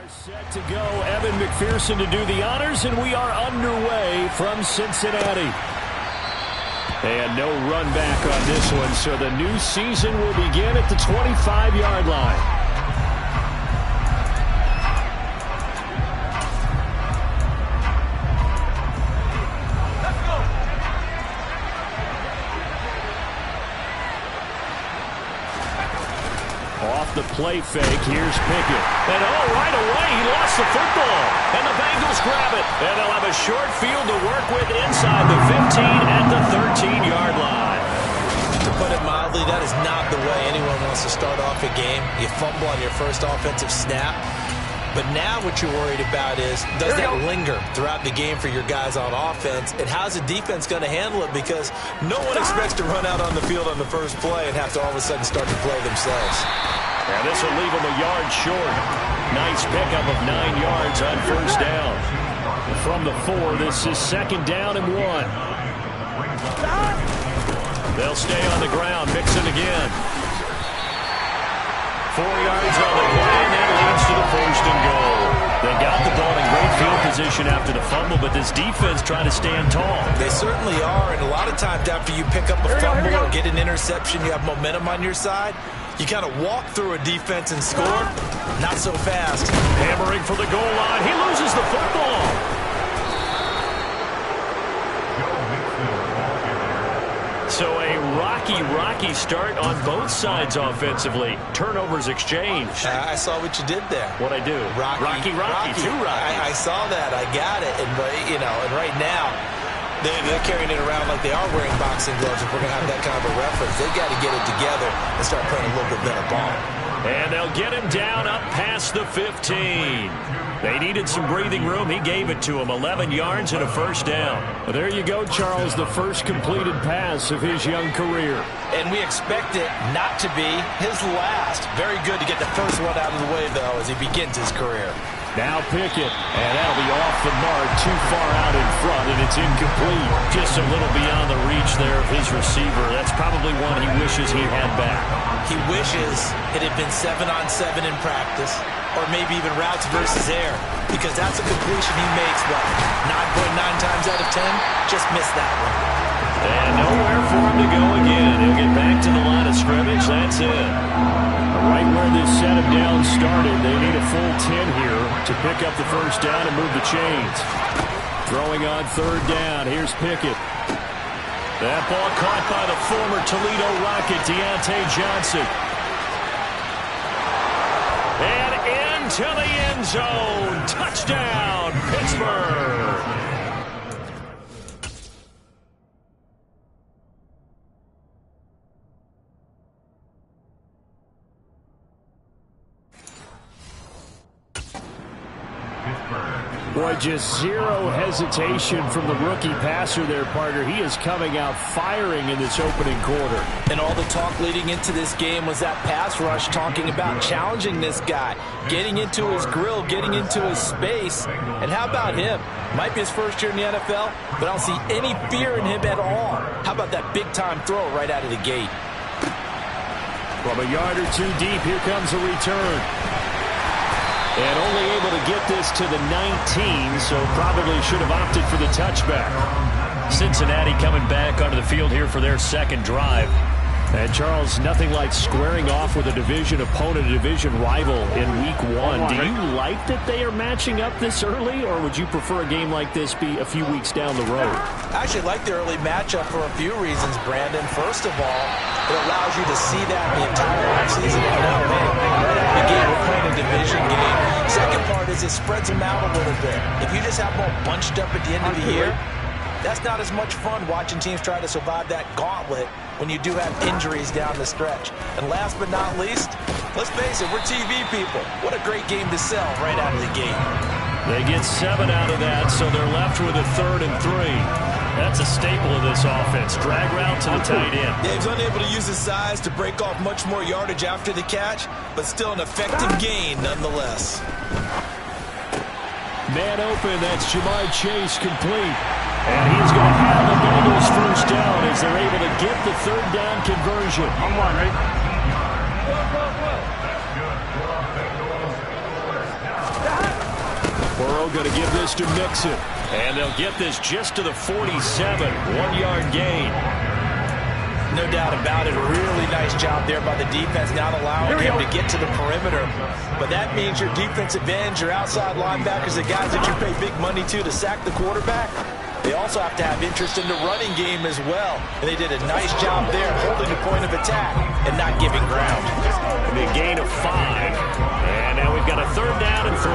Set to go, Evan McPherson to do the honors, and we are underway from Cincinnati. And no run back on this one, so the new season will begin at the 25-yard line. The play fake. Here's Pickett. And right away, he lost the football. And the Bengals grab it. And they'll have a short field to work with inside the 15 at the 13-yard line. To put it mildly, that is not the way anyone wants to start off a game. You fumble on your first offensive snap. But now what you're worried about is, does that linger throughout the game for your guys on offense? And how's the defense going to handle it? Because no one expects to run out on the field on the first play and have to all of a sudden start to play themselves. And this will leave him a yard short. Nice pickup of 9 yards on first down. From the 4, this is second down and 1. They'll stay on the ground, mix it again. 4 yards on the play, and that leads to the first and goal. They got the ball in great field position after the fumble, but this defense trying to stand tall. They certainly are, and a lot of times after you pick up a fumble or get an interception, you have momentum on your side. You kind of walk through a defense and score. Not so fast. Hammering for the goal line. He loses the football. So a rocky start on both sides offensively. Turnovers exchanged. I saw what you did there. What'd I do? Rocky. Too rocky. I saw that. I got it. And, and right now, they're carrying it around like they are wearing boxing gloves. If we're going to have that kind of a reference, they've got to get it together and start playing a little bit better ball. And they'll get him down up past the 15. They needed some breathing room. He gave it to him. 11 yards and a first down. Well, there you go, Charles, the first completed pass of his young career. And we expect it not to be his last. Very good to get the first one out of the way, though, as he begins his career. Now Pickett, and that'll be off the mark, too far out in front, and it's incomplete. Just a little beyond the reach there of his receiver. That's probably one he wishes he had back. He wishes it had been 7-on-7 in practice, or maybe even routes versus air, because that's a completion he makes, what, 9.9 times out of 10? Just missed that one. And nowhere for him to go again. He'll get back to the line of scrimmage. That's it. Right where this set him down started, they need a full 10 here to pick up the first down and move the chains. Throwing on third down, here's Pickett. That ball caught by the former Toledo Rocket, Deontay Johnson. And into the end zone. Touchdown, Pittsburgh. Boy, just zero hesitation from the rookie passer there, partner. He is coming out firing in this opening quarter. And all the talk leading into this game was that pass rush, talking about challenging this guy, getting into his grill, getting into his space. And how about him? Might be his first year in the NFL, but I don't see any fear in him at all. How about that big-time throw right out of the gate? From a yard or two deep, here comes a return. And only able to get this to the 19, so probably should have opted for the touchback. Cincinnati coming back onto the field here for their second drive. And, Charles, nothing like squaring off with a division opponent, a division rival in Week 1. Do you like that they are matching up this early, or would you prefer a game like this be a few weeks down the road? I actually like the early matchup for a few reasons, Brandon. First of all, it allows you to see that the entire offseason and know, man, right out of the game, we're playing a division game. Second part is it spreads them out a little bit. If you just have them all bunched up at the end of the year, that's not as much fun watching teams try to survive that gauntlet when you do have injuries down the stretch. And last but not least, let's face it, we're TV people. What a great game to sell right out of the gate. They get 7 out of that, so they're left with a 3rd and 3. That's a staple of this offense. Drag route to the tight end. Yeah, he's unable to use his size to break off much more yardage after the catch, but still an effective gain nonetheless. Man open, that's Jamar Chase complete. And he's going to have the Bengals first down as they're able to get the 3rd down conversion. I'm one, right? Burrow going to give this to Mixon. And they'll get this just to the 47. 1-yard gain. No doubt about it. A really nice job there by the defense, not allowing him to get to the perimeter. But that means your defensive ends, your outside linebackers, the guys that you pay big money to sack the quarterback, they also have to have interest in the running game as well. And they did a nice job there holding the point of attack and not giving ground. And a gain of 5. And now we've got a 3rd down and 3.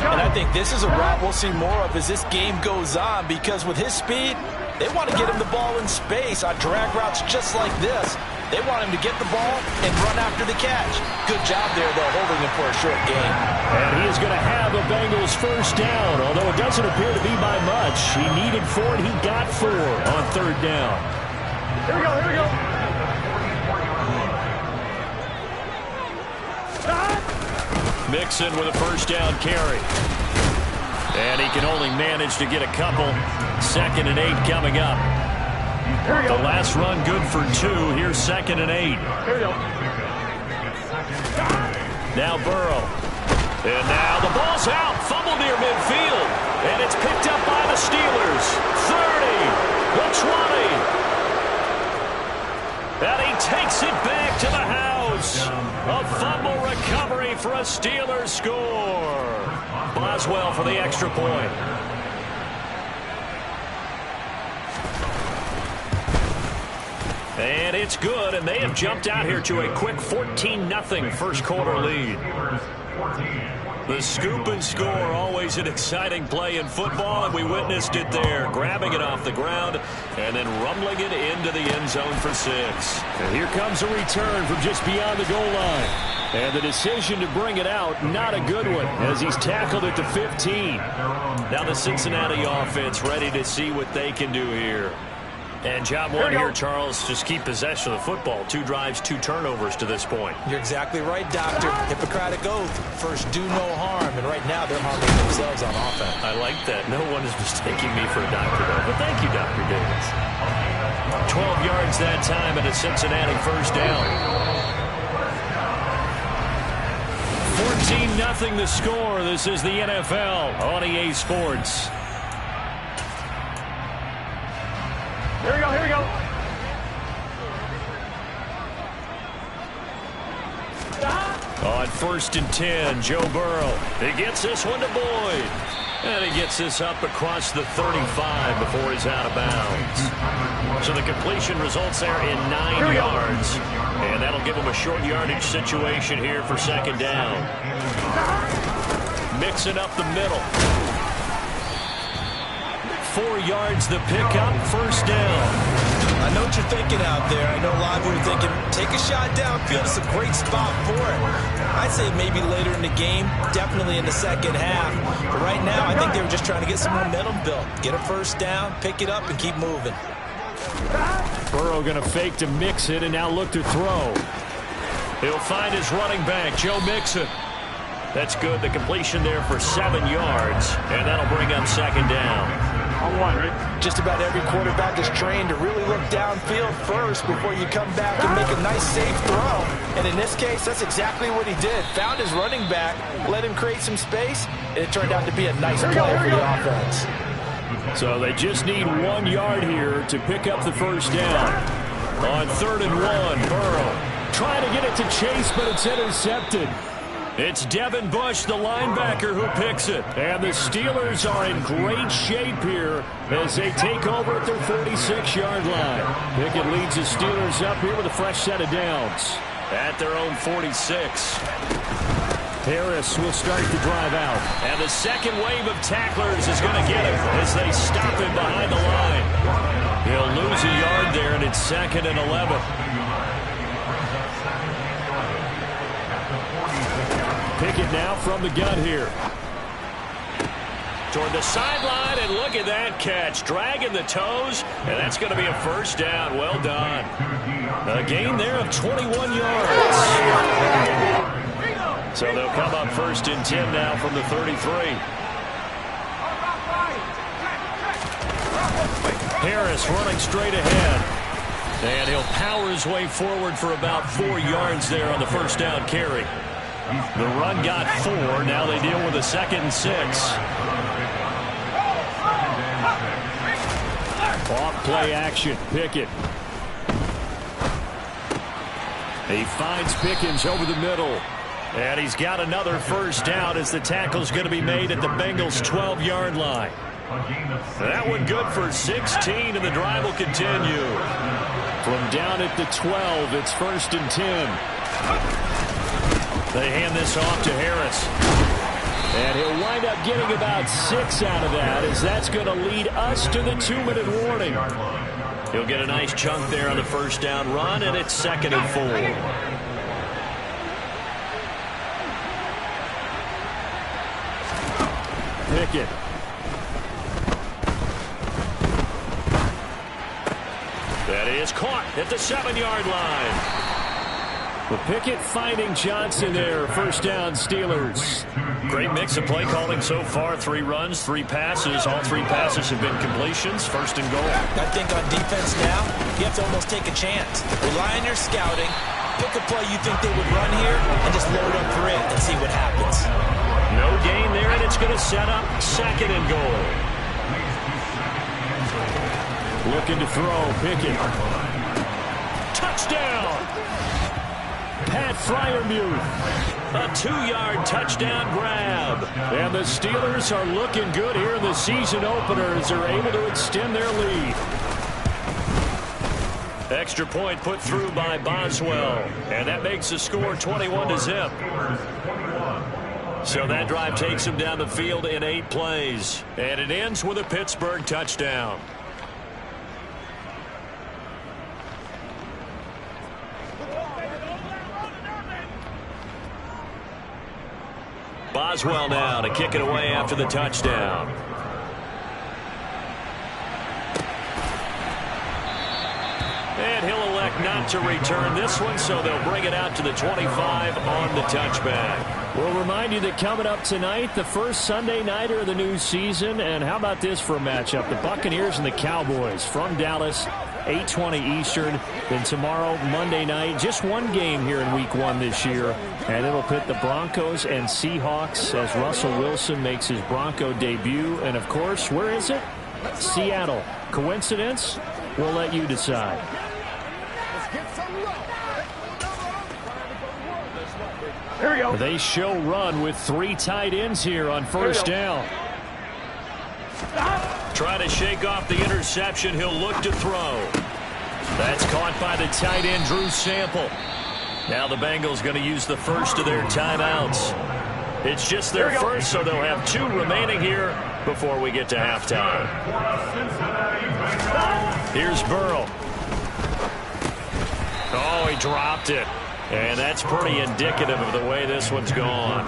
And I think this is a route we'll see more of as this game goes on, because with his speed, they want to get him the ball in space on drag routes just like this. They want him to get the ball and run after the catch. Good job there, though, holding him for a short gain. And he is going to have a Bengals 1st down, although it doesn't appear to be by much. He needed 4, and he got 4 on 3rd down. Here we go, here we go. Mixon with a 1st down carry. And he can only manage to get a couple. 2nd and 8 coming up. The last run good for 2. Here's 2nd and 8. Here we go. Now Burrow. And now the ball's out. Fumble near midfield. And it's picked up by the Steelers. 30. The 20. And he takes it back to the house. A fumble recovery for a Steelers score. Boswell for the extra point. And it's good, and they have jumped out here to a quick 14-0 first quarter lead. The scoop and score, always an exciting play in football, and we witnessed it there, grabbing it off the ground and then rumbling it into the end zone for 6. And here comes a return from just beyond the goal line. And the decision to bring it out, not a good one, as he's tackled it to 15. Now the Cincinnati offense ready to see what they can do here. And job one here, Charles, just keep possession of the football. 2 drives, 2 turnovers to this point. You're exactly right, Doctor. Hippocratic oath. First, do no harm. And right now, they're harming themselves on offense. I like that. No one is mistaking me for a doctor, though. But thank you, Dr. Davis. 12 yards that time and a Cincinnati 1st down. 14-0 the score. This is the NFL on EA Sports. Here we go, here we go. On 1st and 10, Joe Burrow. He gets this one to Boyd. And he gets this up across the 35 before he's out of bounds. So the completion results there in 9 yards. And that'll give him a short yardage situation here for 2nd down. Mixing up the middle. 4 yards the pickup, 1st down. I know what you're thinking out there. I know a lot of you are thinking, take a shot downfield. It's a great spot for it. I'd say maybe later in the game, definitely in the 2nd half. But right now, I think they were just trying to get some momentum built. Get a 1st down, pick it up, and keep moving. Burrow going to fake to Mixon and now look to throw. He'll find his running back, Joe Mixon. That's good. The completion there for 7 yards. And that'll bring up 2nd down. Just about every quarterback is trained to really look downfield first before you come back and make a nice, safe throw. And in this case, that's exactly what he did. Found his running back, let him create some space, and it turned out to be a nice play for the offense. So they just need 1 yard here to pick up the 1st down. On 3rd and 1, Burrow trying to get it to Chase, but it's intercepted. It's Devin Bush, the linebacker, who picks it. And the Steelers are in great shape here as they take over at their 46-yard line. Pickett leads the Steelers up here with a fresh set of downs. At their own 46. Harris will start to drive out. And the second wave of tacklers is going to get him as they stop him behind the line. He'll lose a yard there, and it's 2nd and 11. Pickett now from the gun here. Toward the sideline, and look at that catch. Dragging the toes, and that's going to be a 1st down. Well done. A gain there of 21 yards. So they'll come up 1st and 10 now from the 33. Harris running straight ahead. And he'll power his way forward for about 4 yards there on the 1st down carry. The run got 4. Now they deal with a 2nd and 6. Off play action. Pickett. He finds Pickens over the middle. And he's got another first down as the tackle's going to be made at the Bengals' 12-yard line. That one good for 16, and the drive will continue. From down at the 12, it's 1st and 10. They hand this off to Harris. And he'll wind up getting about 6 out of that, as that's going to lead us to the 2-minute warning. He'll get a nice chunk there on the first down run, and it's 2nd and 4. Pickett. That is caught at the 7-yard line. Well, Pickett finding Johnson there. First down, Steelers. Great mix of play calling so far. 3 runs, 3 passes. All 3 passes have been completions. 1st and goal. I think on defense now, you have to almost take a chance. Rely on your scouting. Pick a play you think they would run here and just load up for it and see what happens. No gain there, and it's going to set up 2nd and goal. Looking to throw, Pickett. Touchdown! Pat Freiermuth. A 2-yard touchdown grab. And the Steelers are looking good here in the season opener as they're able to extend their lead. Extra point put through by Boswell. And that makes the score 21-0. So that drive takes him down the field in 8 plays. And it ends with a Pittsburgh touchdown. Boswell now to kick it away after the touchdown. And he'll elect not to return this one, so they'll bring it out to the 25 on the touchback. We'll remind you that coming up tonight, the first Sunday nighter of the new season. And how about this for a matchup? The Buccaneers and the Cowboys from Dallas, 8:20 Eastern. Then tomorrow, Monday night, just one game here in Week 1 this year. And it'll pit the Broncos and Seahawks as Russell Wilson makes his Bronco debut. And, of course, where is it? Seattle. Coincidence? We'll let you decide. Here we go. They show run with 3 tight ends here on first down. Try to shake off the interception. He'll look to throw. That's caught by the tight end, Drew Sample. Now the Bengals going to use the first of their timeouts. It's just their first, so they'll have 2 remaining here before we get to halftime. Here's Burrow. Oh, he dropped it. And that's pretty indicative of the way this one's gone.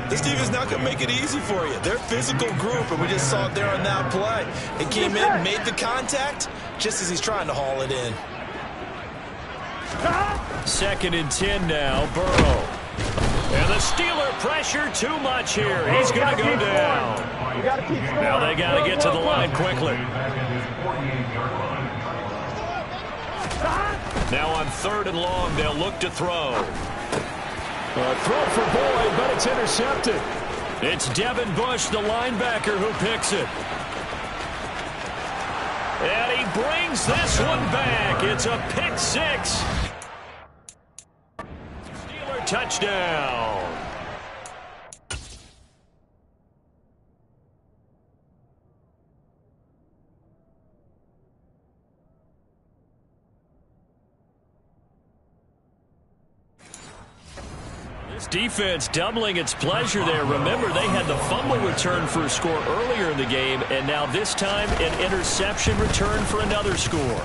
This defense not going to make it easy for you. They're a physical group, and we just saw it there on that play. It came in, made the contact, just as he's trying to haul it in. 2nd and 10 now, Burrow. And the Steeler pressure too much here. He's going to go down. Now they got to get to the line quickly. Now on 3rd and long, they'll look to throw. Throw for Boyd, but it's intercepted. It's Devin Bush, the linebacker, who picks it. And he brings this one back. It's a pick 6. Steeler touchdown. Defense doubling its pleasure there. Remember, they had the fumble return for a score earlier in the game, and now this time an interception return for another score.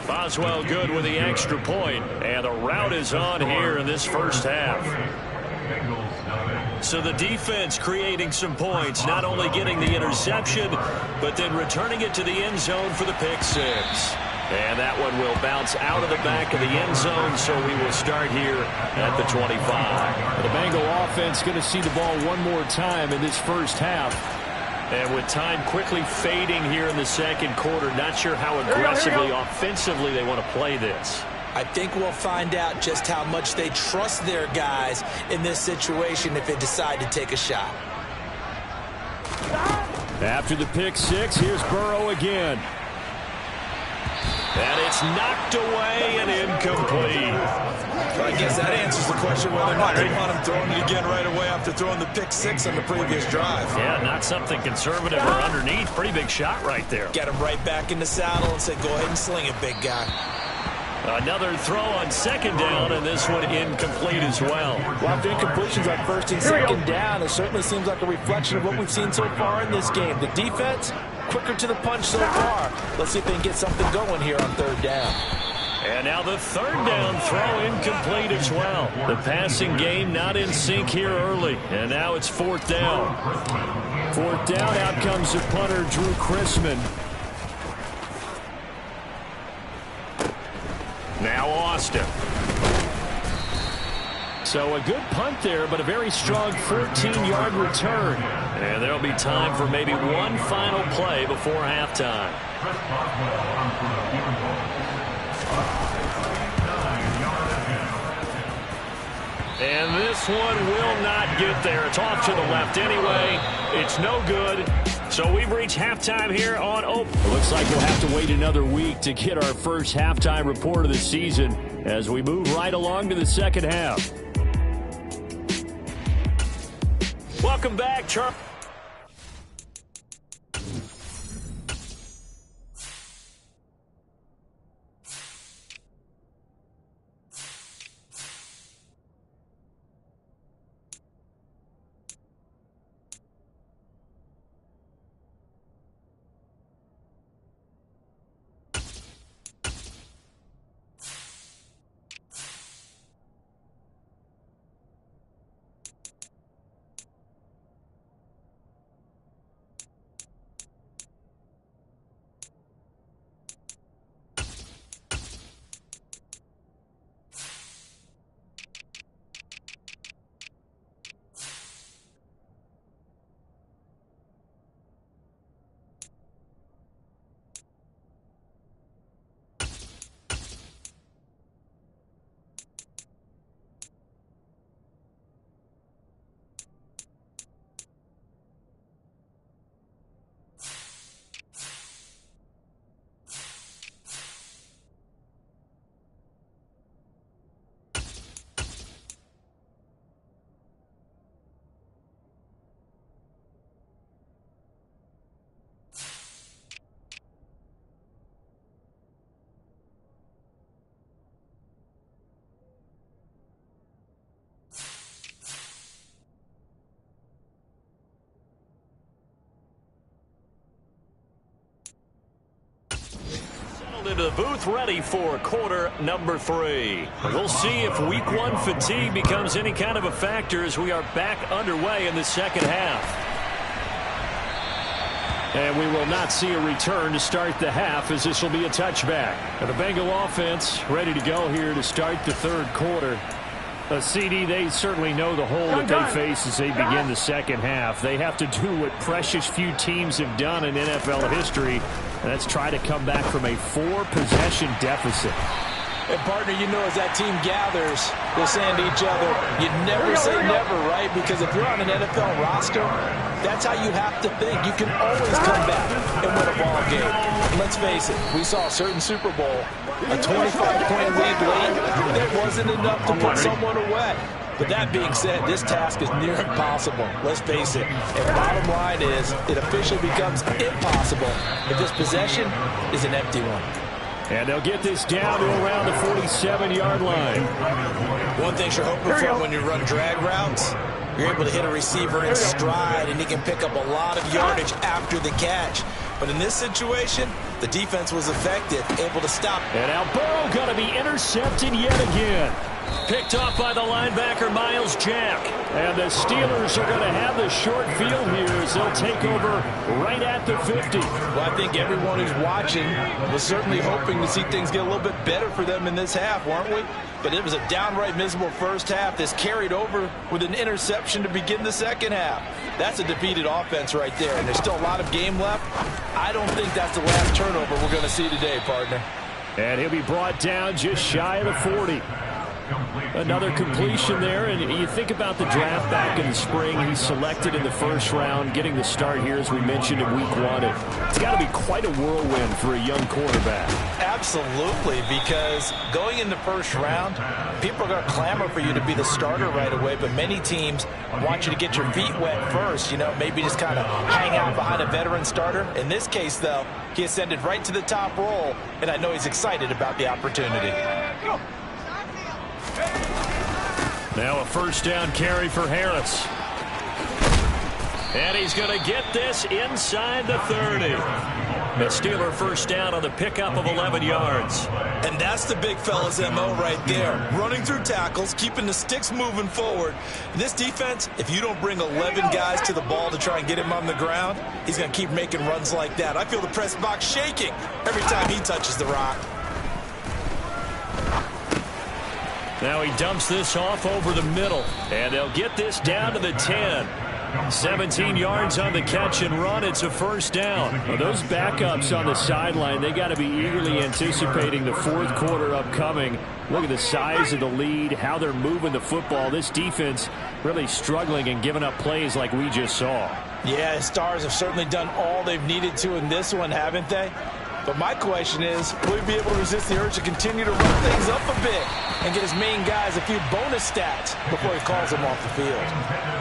Boswell good with the extra point, and the route is on here in this first half. So the defense creating some points, not only getting the interception, but then returning it to the end zone for the pick 6. And that one will bounce out of the back of the end zone, so we will start here at the 25. The Bengal offense going to see the ball one more time in this first half. And with time quickly fading here in the second quarter, not sure how aggressively, offensively they want to play this. I think we'll find out just how much they trust their guys in this situation if they decide to take a shot. After the pick six, here's Burrow again. And it's knocked away and incomplete. Well, I guess that answers the question whether or not they want him throwing it again right away after throwing the pick six on the previous drive. Yeah, not something conservative or underneath. Pretty big shot right there. Get him right back in the saddle and say, go ahead and sling it, big guy. Another throw on second down, and this one incomplete as well. Well, after incompletions on first and second down, it certainly seems like a reflection of what we've seen so far in this game. The defense, quicker to the punch so far. Let's see if they can get something going here on third down. And now the third down throw incomplete as well. The passing game not in sync here early, and now it's fourth down. Fourth down, out comes the punter, Drew Chrisman. Now Austin. So a good punt there, but a very strong 14-yard return. And there'll be time for maybe one final play before halftime. And this one will not get there. It's off to the left anyway. It's no good. So we've reached halftime here on Open. It looks like we'll have to wait another week to get our first halftime report of the season as we move right along to the second half. Welcome back, Charlie. Into the booth, ready for quarter number 3. We'll see if week 1 fatigue becomes any kind of a factor as we are back underway in the second half. And we will not see a return to start the half, as this will be a touchback. And the Bengal offense ready to go here to start the third quarter. CD, they certainly know the hole that they face as they begin the second half. They have to do what precious few teams have done in NFL history, and that's try to come back from a 4-possession deficit. And, partner, you know, as that team gathers, they're saying to each other, you never say never, right? Because if you're on an NFL roster, that's how you have to think. You can always come back and win a ball game. And let's face it, we saw a certain Super Bowl, a 25-point lead late. That wasn't enough to put someone away. But that being said, this task is near impossible. Let's face it. And bottom line is, it officially becomes impossible if this possession is an empty one. And they'll get this down to around the 47-yard line. One thing you're hoping for when you run drag routes, you're able to hit a receiver in stride, and he can pick up a lot of yardage after the catch. But in this situation, the defense was effective, able to stop. And now Burrow going to be intercepted yet again. Picked off by the linebacker, Miles Jack. And the Steelers are going to have the short field here as they'll take over right at the 50. Well, I think everyone who's watching was certainly hoping to see things get a little bit better for them in this half, weren't we? But it was a downright miserable first half. This carried over with an interception to begin the second half. That's a defeated offense right there, and there's still a lot of game left. I don't think that's the last turnover we're going to see today, partner. And he'll be brought down just shy of the 40. Another completion there, and you think about the draft back in the spring. He's selected in the first round, getting the start here, as we mentioned, in week 1. It's got to be quite a whirlwind for a young quarterback. Absolutely, because going in the first round, people are going to clamor for you to be the starter right away, but many teams want you to get your feet wet first, maybe just kind of hang out behind a veteran starter. In this case, though, he ascended right to the top role, and I know he's excited about the opportunity. Now a first down carry for Harris. And he's going to get this inside the 30. The Steeler first down on the pickup of 11 yards. And that's the big fella's MO right there. Running through tackles, keeping the sticks moving forward. This defense, if you don't bring 11 guys to the ball to try and get him on the ground, he's going to keep making runs like that. I feel the press box shaking every time he touches the rock. Now he dumps this off over the middle, and they'll get this down to the 10. 17 yards on the catch and run. It's a first down. Well, those backups on the sideline, they got to be eagerly anticipating the fourth quarter upcoming. Look at the size of the lead, how they're moving the football. This defense really struggling and giving up plays like we just saw. Yeah, Stars have certainly done all they've needed to in this one, haven't they? But my question is, will he be able to resist the urge to continue to run things up a bit and get his main guys a few bonus stats before he calls them off the field?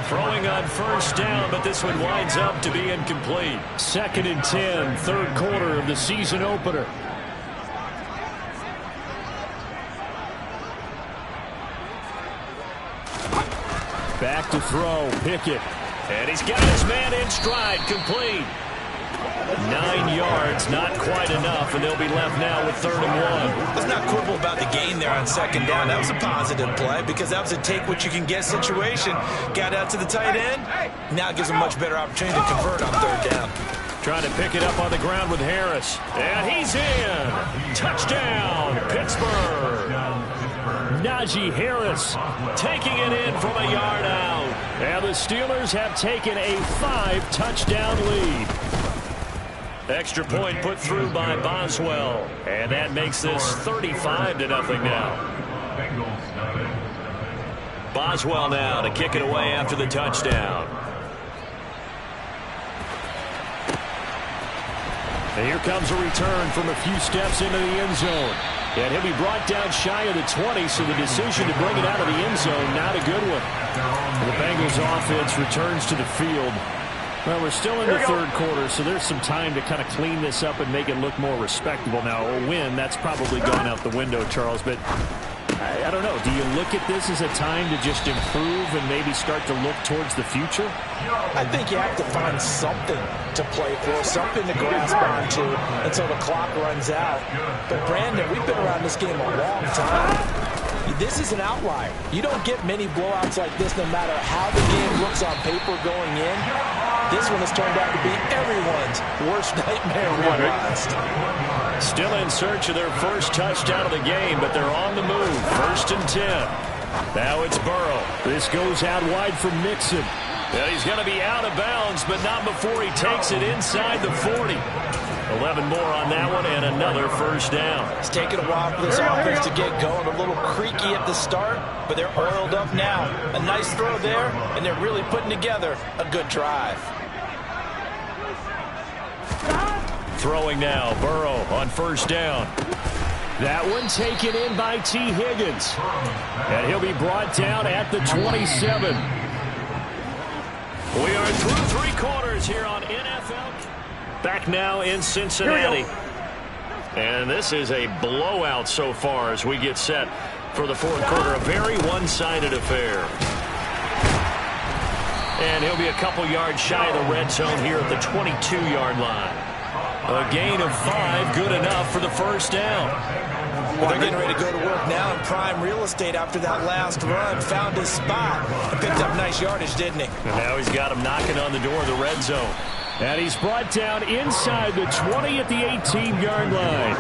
Throwing on first down, but this one winds up to be incomplete. 2nd and 10, third quarter of the season opener. Back to throw, Pickett. And he's got his man in stride, complete. 9 yards, not quite enough, and they'll be left now with 3rd and 1. Let's not quibble about the gain there on 2nd down. That was a positive play because that was a take-what-you-can-get situation. Got out to the tight end. Now it gives him a much better opportunity to convert on 3rd down. Trying to pick it up on the ground with Harris. And he's in. Touchdown, Pittsburgh. Najee Harris taking it in from a yard out. And the Steelers have taken a 5-touchdown lead. Extra point put through by Boswell. And that makes this 35-0 now. Boswell now to kick it away after the touchdown. And here comes a return from a few steps into the end zone. And he'll be brought down shy of the 20, so the decision to bring it out of the end zone, not a good one. The Bengals offense returns to the field. Well, we're still in the third quarter, so there's some time to kind of clean this up and make it look more respectable. Now, a win, that's probably gone out the window, Charles, but I don't know. Do you look at this as a time to just improve and maybe start to look towards the future? I think you have to find something to play for, something to grasp onto until the clock runs out. But, Brandon, we've been around this game a long time. This is an outlier. You don't get many blowouts like this no matter how the game looks on paper going in. This one has turned out to be everyone's worst nightmare realized. Still in search of their first touchdown of the game, but they're on the move. 1st and 10. Now it's Burrow. This goes out wide for Mixon. Well, he's going to be out of bounds, but not before he takes it inside the 40. 11 more on that one, and another first down. It's taken a while for this offense to get going. A little creaky at the start, but they're oiled up now. A nice throw there, and they're really putting together a good drive. Throwing now, Burrow on first down. That one taken in by T. Higgins. And he'll be brought down at the 27. We are through 3 quarters here on NFL. Back now in Cincinnati. And this is a blowout so far as we get set for the fourth quarter. A very one-sided affair. And he'll be a couple yards shy of the red zone here at the 22-yard line. A gain of 5, good enough for the first down. Well, they're getting ready to go to work now in prime real estate after that last run. Found his spot and picked up nice yardage, didn't he? And now he's got him knocking on the door of the red zone. And he's brought down inside the 20 at the 18-yard line.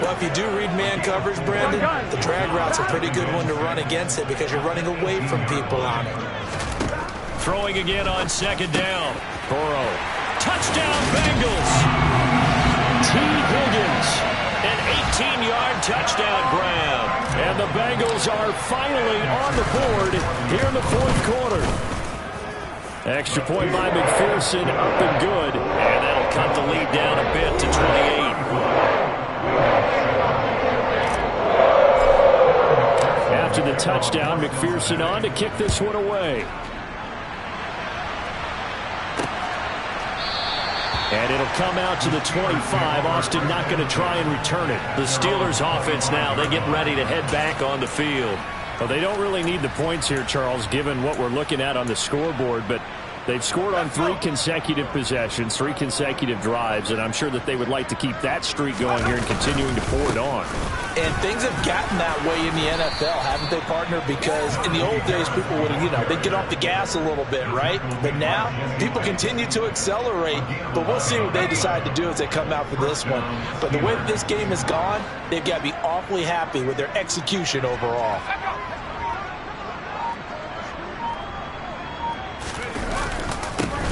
Well, if you do read man coverage, Brandon, the drag route's a pretty good one to run against it because you're running away from people on it. Throwing again on 2nd down. Burrow. Touchdown, Bengals. T. Higgins. An 18-yard touchdown grab. And the Bengals are finally on the board here in the fourth quarter. Extra point by McPherson, up and good. And that'll cut the lead down a bit to 28. After the touchdown, McPherson on to kick this one away. And it'll come out to the 25. Austin not going to try and return it. The Steelers offense now, they get ready to head back on the field. Well, they don't really need the points here, Charles, given what we're looking at on the scoreboard, but they've scored on 3 consecutive possessions, 3 consecutive drives, and I'm sure that they would like to keep that streak going here and continuing to pour it on. And things have gotten that way in the NFL, haven't they, partner? Because in the old days, people would, they'd get off the gas a little bit, right? But now, people continue to accelerate, but we'll see what they decide to do as they come out for this one. But the way that this game has gone, they've got to be awfully happy with their execution overall.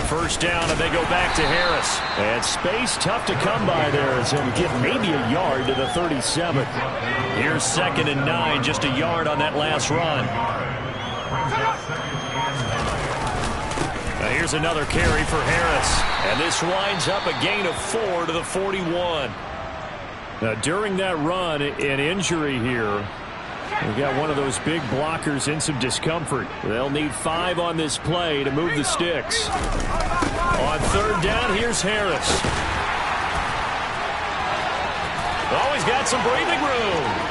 First down, and they go back to Harris. And space tough to come by there as he'll get maybe a yard to the 37. Here's 2nd and 9, just a yard on that last run. Now here's another carry for Harris. And this winds up a gain of 4 to the 41. Now during that run, an injury here. We've got one of those big blockers in some discomfort. They'll need 5 on this play to move the sticks. On 3rd down, here's Harris. Always got some breathing room.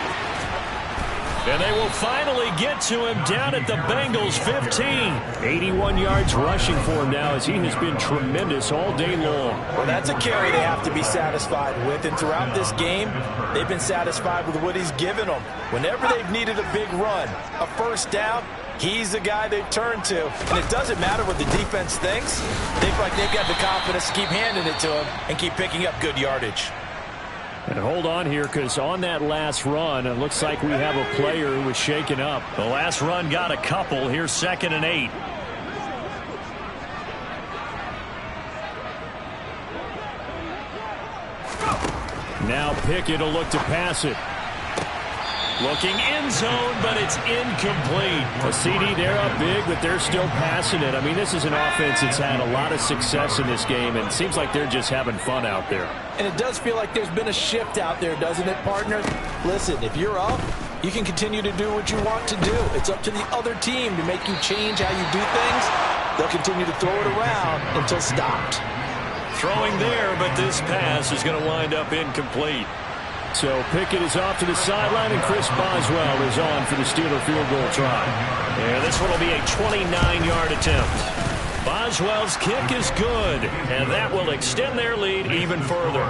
And they will finally get to him down at the Bengals 15. 81 yards rushing for him now as he has been tremendous all day long. Well, that's a carry they have to be satisfied with. And throughout this game, they've been satisfied with what he's given them. Whenever they've needed a big run, a first down, he's the guy they've turned to. And it doesn't matter what the defense thinks. They feel like they've got the confidence to keep handing it to him and keep picking up good yardage. And hold on here, because on that last run, it looks like we have a player who was shaken up. The last run got a couple. Here's 2nd and 8. Now Pickett will look to pass it. Looking end zone, but it's incomplete. A CD, they're up big, but they're still passing it. I mean, this is an offense that's had a lot of success in this game, and it seems like they're just having fun out there. And it does feel like there's been a shift out there, doesn't it, partner? Listen, if you're up, you can continue to do what you want to do. It's up to the other team to make you change how you do things. They'll continue to throw it around until stopped. Throwing there, but this pass is going to wind up incomplete. So Pickett is off to the sideline, and Chris Boswell is on for the Steeler field goal try. And this one will be a 29-yard attempt. Boswell's kick is good, and that will extend their lead even further.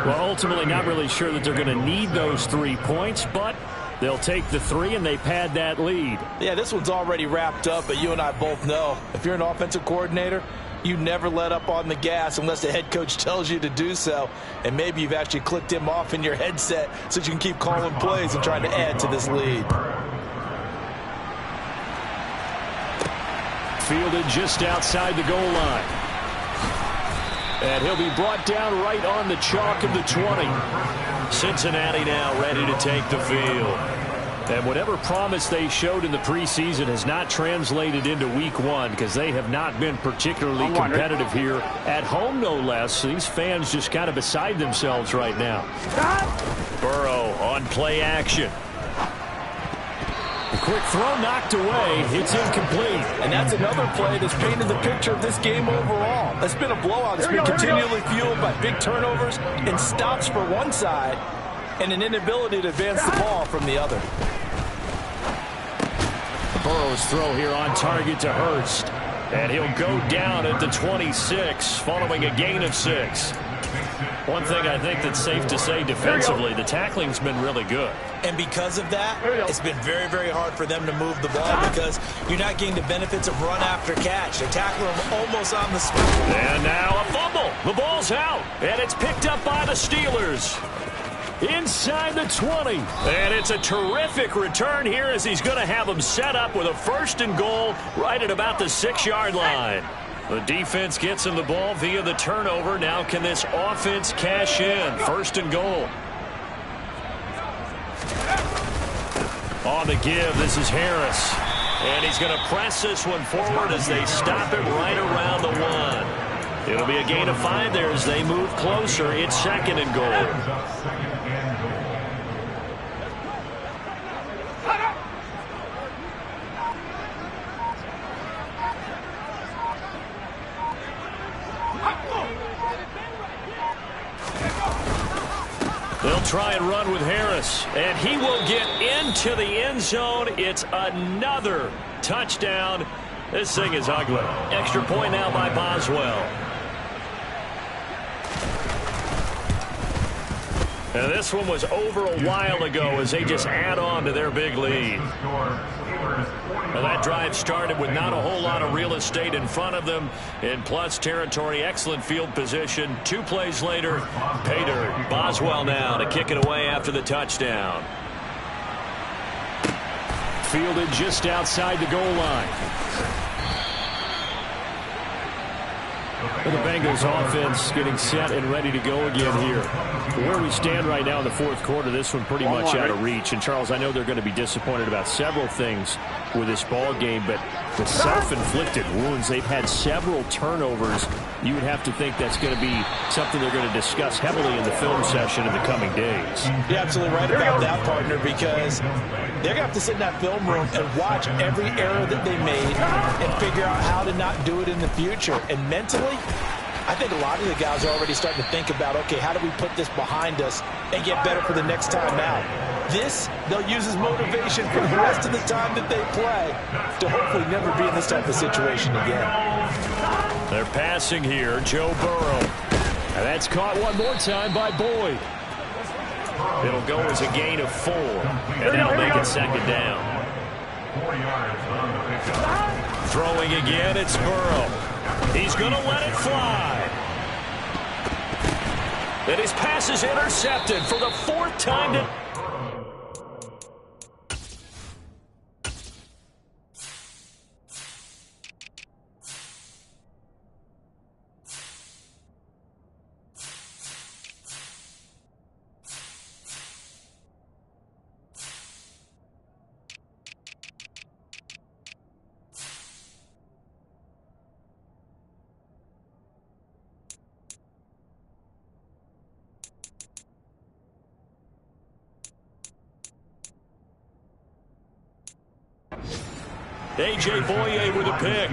Well, ultimately not really sure that they're going to need those 3 points, but they'll take the 3 and they pad that lead. Yeah, this one's already wrapped up, but you and I both know if you're an offensive coordinator, you never let up on the gas unless the head coach tells you to do so. And maybe you've actually clicked him off in your headset so you can keep calling plays and trying to add to this lead. Fielded just outside the goal line. And he'll be brought down right on the chalk of the 20. Cincinnati now ready to take the field. And whatever promise they showed in the preseason has not translated into week 1 because they have not been particularly competitive here at home, no less. These fans just kind of beside themselves right now. Burrow on play action. A quick throw knocked away. It's incomplete. And that's another play that's painted the picture of this game overall. It's been a blowout. It's been continually fueled by big turnovers and stops for one side and an inability to advance the ball from the other. Burrow's throw here on target to Hurst. And he'll go down at the 26 following a gain of 6. One thing I think that's safe to say defensively, the tackling's been really good. And because of that, it's been very, very hard for them to move the ball because you're not getting the benefits of run after catch. They're tackling them almost on the spot. And now a fumble. The ball's out. And it's picked up by the Steelers. Inside the 20. And it's a terrific return here as he's going to have them set up with a 1st and goal right at about the 6-yard line. The defense gets him the ball via the turnover. Now can this offense cash in? 1st and goal. On the give, this is Harris. And he's going to press this one forward as they stop him right around the 1. It'll be a gain of 5 there as they move closer. It's 2nd and goal. They'll try and run with Harris, and he will get into the end zone. It's another touchdown. This thing is ugly. Extra point now by Boswell. And this one was over a while ago as they just add on to their big lead. Well, that drive started with not a whole lot of real estate in front of them in plus territory. Excellent field position. 2 plays later, pay dirt. Boswell now to kick it away after the touchdown. Fielded just outside the goal line. The Bengals offense getting set and ready to go again here. Where we stand right now in the 4th quarter, this one pretty much out of reach. And, Charles, I know they're going to be disappointed about several things with this ball game, but the self-inflicted wounds, they've had several turnovers. You would have to think that's going to be something they're going to discuss heavily in the film session in the coming days. You're absolutely right about that, partner, because they're going to have to sit in that film room and watch every error that they made and figure out how to not do it in the future. And mentally, I think a lot of the guys are already starting to think about, okay, how do we put this behind us and get better for the next time out? This, they'll use as motivation for the rest of the time that they play to hopefully never be in this type of situation again. They're passing here, Joe Burrow. And that's caught one more time by Boyd. It'll go as a gain of 4, and that'll make it 2nd down. Throwing again, it's Burrow. He's going to let it fly. And his pass is intercepted for the 4th time to... A.J. Boye with a pick.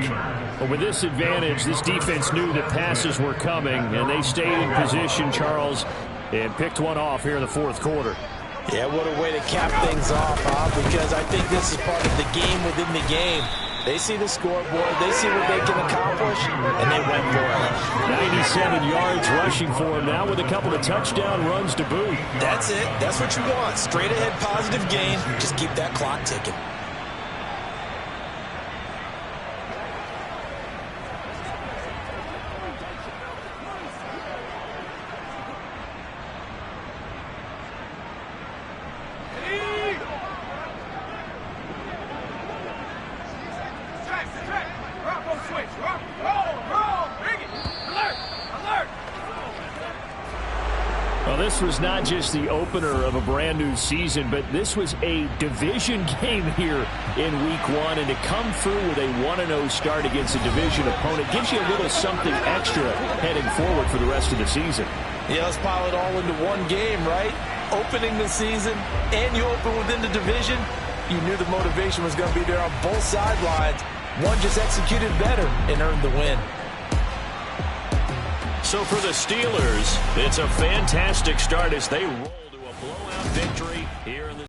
Well, with this advantage, this defense knew that passes were coming, and they stayed in position, Charles, and picked one off here in the 4th quarter. Yeah, what a way to cap things off, huh? Because I think this is part of the game within the game. They see the scoreboard, they see what they can accomplish, and they went for it. 97 yards rushing for him now with a couple of touchdown runs to boot. That's it. That's what you want. Straight ahead positive gain. Just keep that clock ticking. This was not just the opener of a brand new season, but this was a division game here in week 1, and to come through with a 1-0 start against a division opponent gives you a little something extra heading forward for the rest of the season. Yeah, let's pile it all into one game, right? Opening the season, and you open within the division. You knew the motivation was going to be there on both sidelines. One just executed better and earned the win. So for the Steelers, it's a fantastic start as they roll to a blowout victory here in the